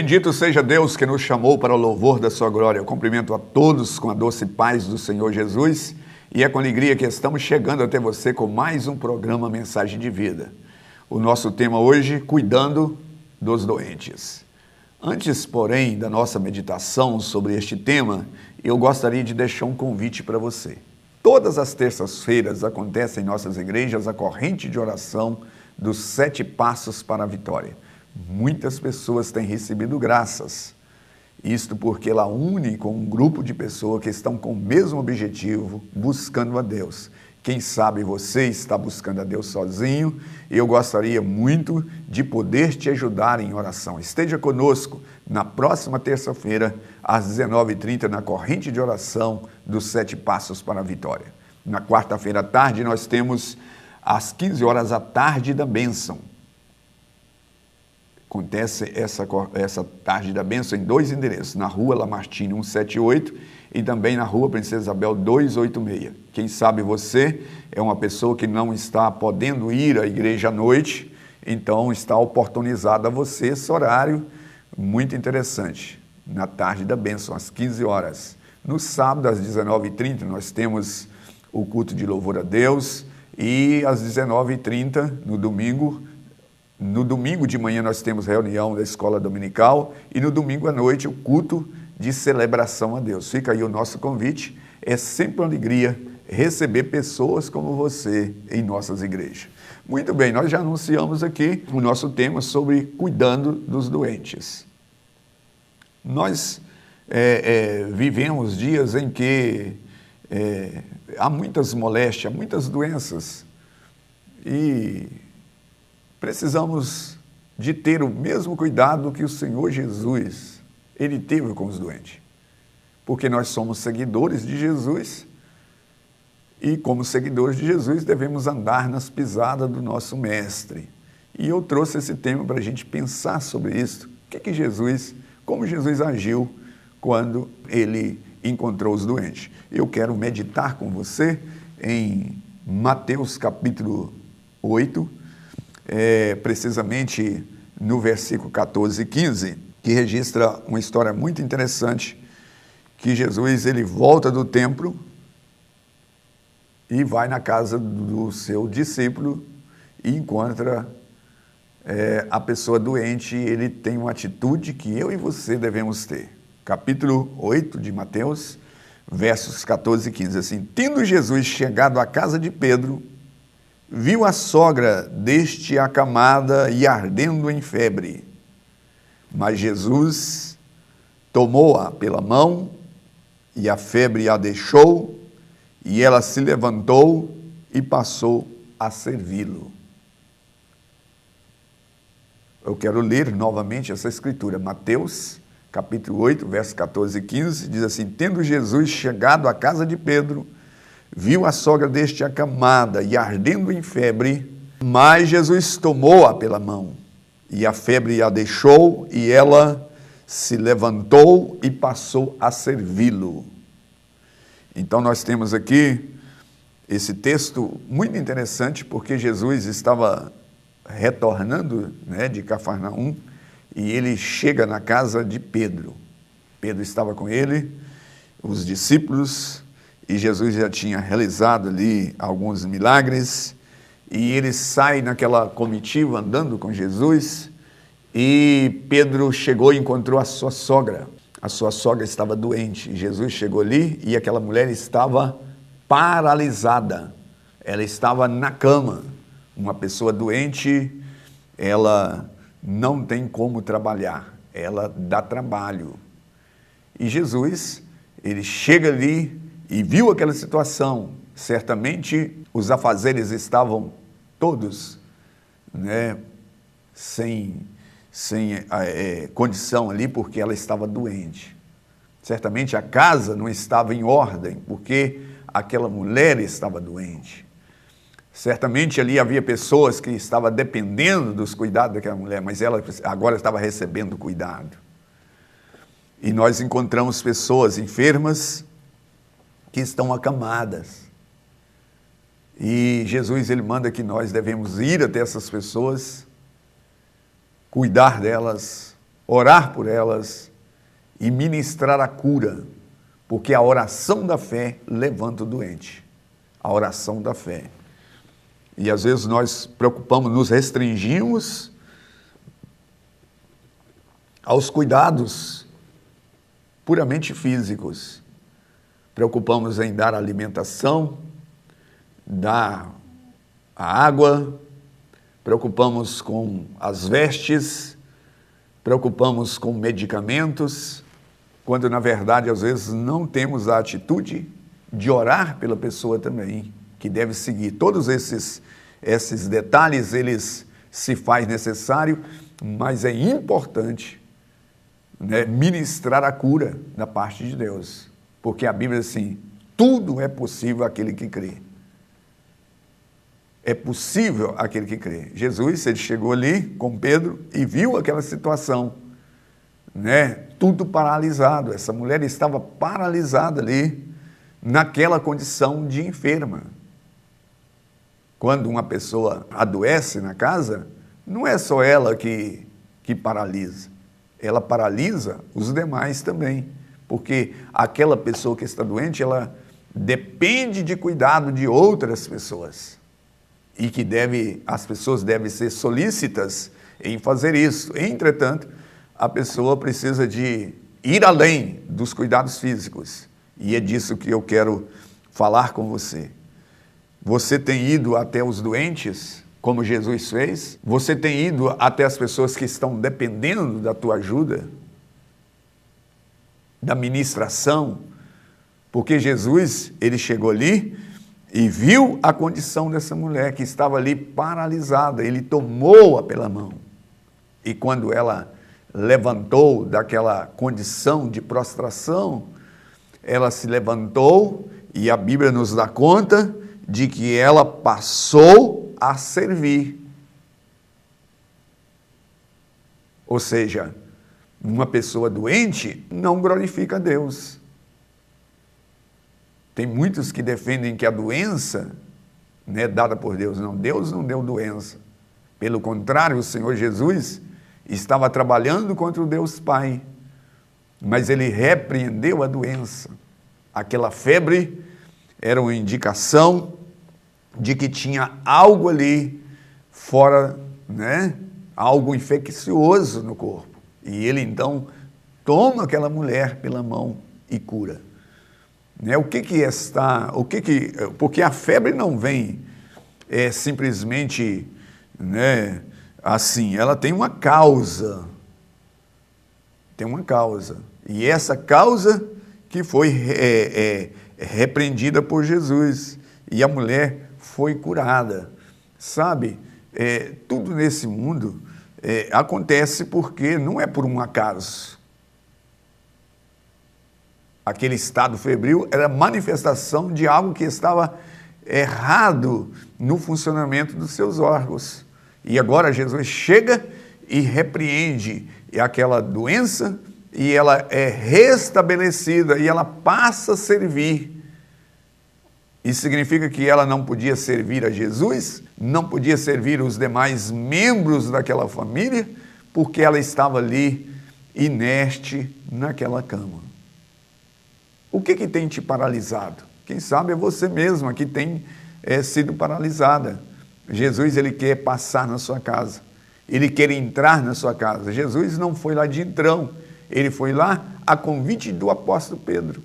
Bendito seja Deus que nos chamou para o louvor da sua glória. Eu cumprimento a todos com a doce paz do Senhor Jesus e é com alegria que estamos chegando até você com mais um programa Mensagem de Vida. O nosso tema hoje, cuidando dos doentes. Antes, porém, da nossa meditação sobre este tema, eu gostaria de deixar um convite para você. Todas as terças-feiras acontece em nossas igrejas a corrente de oração dos 7 passos para a vitória. Muitas pessoas têm recebido graças. Isto porque ela une com um grupo de pessoas que estão com o mesmo objetivo, buscando a Deus. Quem sabe você está buscando a Deus sozinho e eu gostaria muito de poder te ajudar em oração. Esteja conosco na próxima terça-feira, às 19h30, na corrente de oração dos 7 passos para a vitória. Na quarta-feira à tarde, nós temos às 15 horas da tarde da bênção. Acontece essa tarde da bênção em 2 endereços, na rua Lamartine 178 e também na rua Princesa Isabel 286. Quem sabe você é uma pessoa que não está podendo ir à igreja à noite, então está oportunizado a você esse horário muito interessante, na tarde da bênção, às 15 horas. No sábado, às 19h30, nós temos o culto de louvor a Deus e às 19h30, no domingo de manhã nós temos reunião da escola dominical e no domingo à noite o culto de celebração a Deus. Fica aí o nosso convite, é sempre uma alegria receber pessoas como você em nossas igrejas. Muito bem, nós já anunciamos aqui o nosso tema sobre cuidando dos doentes. Nós vivemos dias em que há muitas moléstias, muitas doenças e precisamos de ter o mesmo cuidado que o Senhor Jesus, Ele teve com os doentes. Porque nós somos seguidores de Jesus e como seguidores de Jesus devemos andar nas pisadas do nosso Mestre. E eu trouxe esse tema para a gente pensar sobre isso. Como Jesus agiu quando Ele encontrou os doentes. Eu quero meditar com você em Mateus capítulo 8, precisamente no versículo 14 e 15, que registra uma história muito interessante, que Jesus ele volta do templo e vai na casa do seu discípulo e encontra a pessoa doente e ele tem uma atitude que eu e você devemos ter. Capítulo 8 de Mateus, versos 14 e 15, assim, tendo Jesus chegado à casa de Pedro, viu a sogra deste acamada e ardendo em febre. Mas Jesus tomou-a pela mão e a febre a deixou e ela se levantou e passou a servi-lo. Eu quero ler novamente essa escritura. Mateus, capítulo 8, versos 14 e 15, diz assim, tendo Jesus chegado à casa de Pedro, viu a sogra deste acamada e ardendo em febre, mas Jesus tomou-a pela mão, e a febre a deixou, e ela se levantou e passou a servi-lo. Então nós temos aqui esse texto muito interessante, porque Jesus estava retornando de Cafarnaum, e ele chega na casa de Pedro. Pedro estava com ele, os discípulos, e Jesus já tinha realizado ali alguns milagres, e ele sai naquela comitiva andando com Jesus, e Pedro chegou e encontrou a sua sogra. A sua sogra estava doente. Jesus chegou ali e aquela mulher estava paralisada. Ela estava na cama. Uma pessoa doente, ela não tem como trabalhar, ela dá trabalho. E Jesus, ele chega ali e viu aquela situação. Certamente os afazeres estavam todos sem condição ali, porque ela estava doente. Certamente a casa não estava em ordem, porque aquela mulher estava doente. Certamente ali havia pessoas que estavam dependendo dos cuidados daquela mulher, mas ela agora estava recebendo cuidado. E nós encontramos pessoas enfermas que estão acamadas. E Jesus ele manda que nós devemos ir até essas pessoas, cuidar delas, orar por elas e ministrar a cura, porque a oração da fé levanta o doente. A oração da fé. E às vezes nós preocupamos, nos restringimos aos cuidados puramente físicos. Preocupamos em dar alimentação, dar a água, preocupamos com as vestes, preocupamos com medicamentos, quando na verdade às vezes não temos a atitude de orar pela pessoa também, que deve seguir. Todos esses detalhes, eles se faz necessário, mas é importante, né, ministrar a cura da parte de Deus, porque a Bíblia diz assim, tudo é possível àquele que crê. É possível àquele que crê. Jesus, ele chegou ali com Pedro e viu aquela situação, né, tudo paralisado. Essa mulher estava paralisada ali, naquela condição de enferma. Quando uma pessoa adoece na casa, não é só ela que paralisa, ela paralisa os demais também, porque aquela pessoa que está doente, ela depende de cuidado de outras pessoas, e que as pessoas devem ser solícitas em fazer isso. Entretanto, a pessoa precisa de ir além dos cuidados físicos, e é disso que eu quero falar com você. Você tem ido até os doentes, como Jesus fez? Você tem ido até as pessoas que estão dependendo da tua ajuda, da ministração? Porque Jesus, ele chegou ali e viu a condição dessa mulher que estava ali paralisada. Ele tomou-a pela mão. E quando ela levantou daquela condição de prostração, ela se levantou e a Bíblia nos dá conta de que ela passou a servir. Ou seja, uma pessoa doente não glorifica a Deus. Tem muitos que defendem que a doença não é dada por Deus. Não, Deus não deu doença. Pelo contrário, o Senhor Jesus estava trabalhando contra o Deus Pai, mas ele repreendeu a doença. Aquela febre era uma indicação de que tinha algo ali fora, né? Algo infeccioso no corpo. E ele então toma aquela mulher pela mão e cura. Né? Porque a febre não vem simplesmente, né, assim, ela tem uma causa. Tem uma causa. E essa causa que foi repreendida por Jesus. E a mulher foi curada. Sabe, tudo nesse mundo acontece porque não é por um acaso. Aquele estado febril era manifestação de algo que estava errado no funcionamento dos seus órgãos. E agora Jesus chega e repreende aquela doença e ela é restabelecida e ela passa a servir. Isso significa que ela não podia servir a Jesus, não podia servir os demais membros daquela família, porque ela estava ali inerte naquela cama. O que tem te paralisado? Quem sabe é você mesma que tem sido paralisada. Jesus, ele quer passar na sua casa. Ele quer entrar na sua casa. Jesus não foi lá de entrão. Ele foi lá a convite do apóstolo Pedro.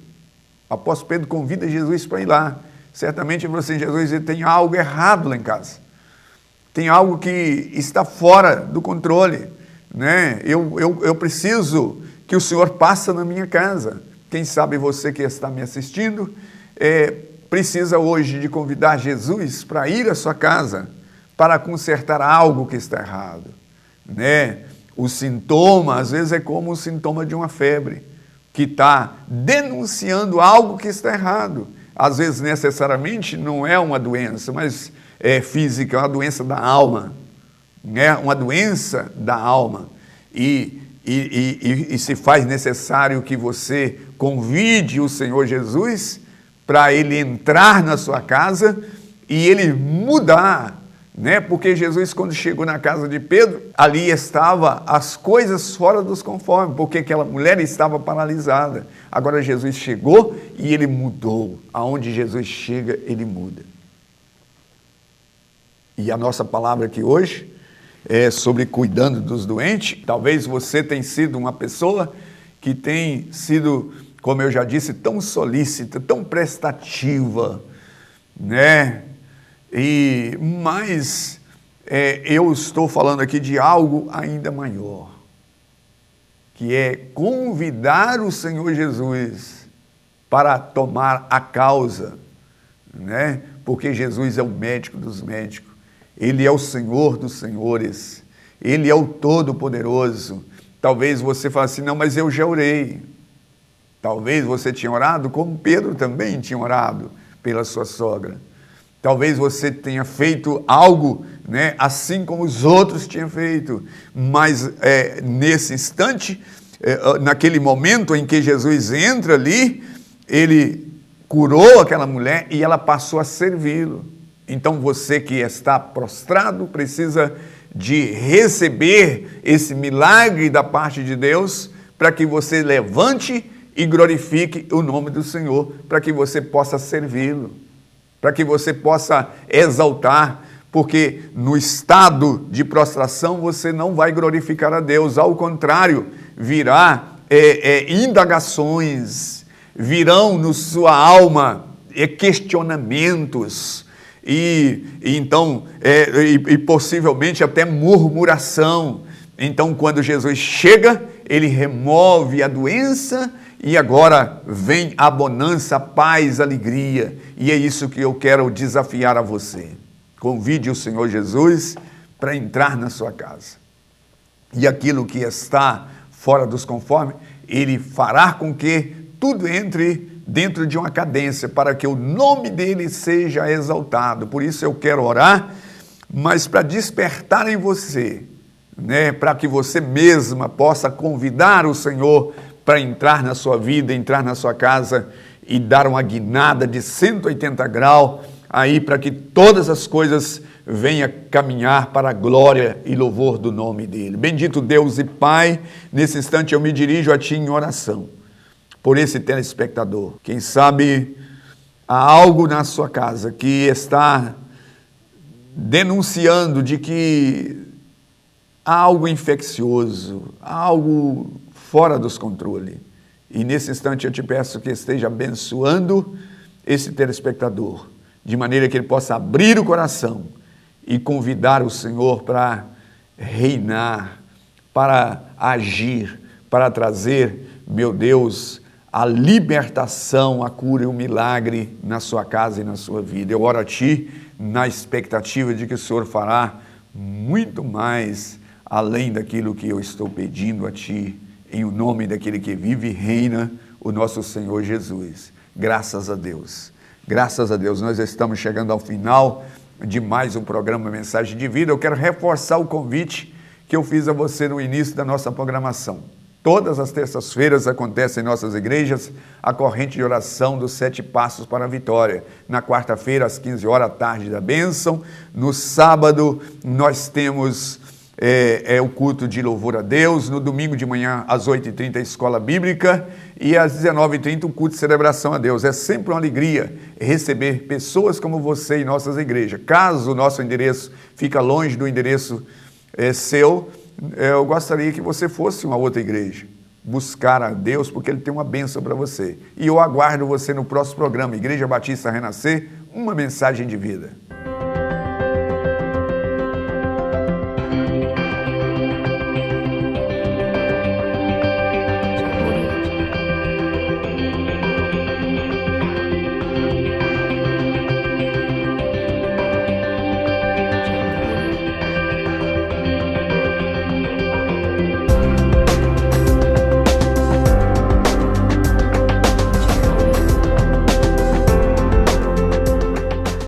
O apóstolo Pedro convida Jesus para ir lá. Certamente você, Jesus, ele tem algo errado lá em casa. Tem algo que está fora do controle. Né? Eu preciso que o Senhor passe na minha casa. Quem sabe você que está me assistindo precisa hoje de convidar Jesus para ir à sua casa, para consertar algo que está errado. Né? O sintoma, às vezes, é como o sintoma de uma febre, que está denunciando algo que está errado. Às vezes, necessariamente, não é uma doença, mas é física, é uma doença da alma. É uma doença da alma. E se faz necessário que você convide o Senhor Jesus para ele entrar na sua casa e ele mudar, né? Porque Jesus, quando chegou na casa de Pedro, ali estava as coisas fora dos conformes, porque aquela mulher estava paralisada. Agora Jesus chegou e ele mudou. Aonde Jesus chega, ele muda. E a nossa palavra aqui hoje é sobre cuidando dos doentes. Talvez você tenha sido uma pessoa que tem sido, como eu já disse, tão solícita, tão prestativa, né? Mas eu estou falando aqui de algo ainda maior, que é convidar o Senhor Jesus para tomar a causa, né? Porque Jesus é o médico dos médicos, Ele é o Senhor dos senhores, Ele é o Todo-Poderoso. Talvez você fale assim, não, mas eu já orei. Talvez você tinha orado como Pedro também tinha orado pela sua sogra. Talvez você tenha feito algo, né, assim como os outros tinham feito, mas nesse instante, naquele momento em que Jesus entra ali, ele curou aquela mulher e ela passou a servi-lo. Então você que está prostrado precisa de receber esse milagre da parte de Deus para que você levante e glorifique o nome do Senhor, para que você possa servi-lo, para que você possa exaltar, porque no estado de prostração você não vai glorificar a Deus, ao contrário, virá indagações, virão na sua alma questionamentos, então possivelmente até murmuração. Então, quando Jesus chega, ele remove a doença e agora vem a bonança, a paz, a alegria. E é isso que eu quero desafiar a você. Convide o Senhor Jesus para entrar na sua casa. E aquilo que está fora dos conformes, ele fará com que tudo entre dentro de uma cadência, para que o nome dele seja exaltado. Por isso eu quero orar, mas para despertar em você, né, para que você mesma possa convidar o Senhor para entrar na sua vida, entrar na sua casa e dar uma guinada de 180 graus, aí para que todas as coisas venham caminhar para a glória e louvor do nome dele. Bendito Deus e Pai, nesse instante eu me dirijo a Ti em oração, por esse telespectador. Quem sabe há algo na sua casa que está denunciando de que há algo infeccioso, há algo fora dos controles. E nesse instante eu te peço que esteja abençoando esse telespectador, de maneira que ele possa abrir o coração e convidar o Senhor para reinar, para agir, para trazer, meu Deus, a libertação, a cura e o milagre na sua casa e na sua vida. Eu oro a Ti na expectativa de que o Senhor fará muito mais além daquilo que eu estou pedindo a Ti, em o nome daquele que vive e reina, o nosso Senhor Jesus. Graças a Deus. Graças a Deus, nós estamos chegando ao final de mais um programa Mensagem de Vida. Eu quero reforçar o convite que eu fiz a você no início da nossa programação. Todas as terças-feiras acontece em nossas igrejas a corrente de oração dos 7 passos para a vitória. Na quarta-feira, às 15 horas, tarde da bênção. No sábado, nós temos o culto de louvor a Deus. No domingo de manhã, às 8h30, a escola bíblica. E às 19h30, o culto de celebração a Deus. É sempre uma alegria receber pessoas como você em nossas igrejas. Caso o nosso endereço fica longe do endereço seu, eu gostaria que você fosse uma outra igreja, buscar a Deus, porque Ele tem uma bênção para você. E eu aguardo você no próximo programa, Igreja Batista Renascer, uma mensagem de vida.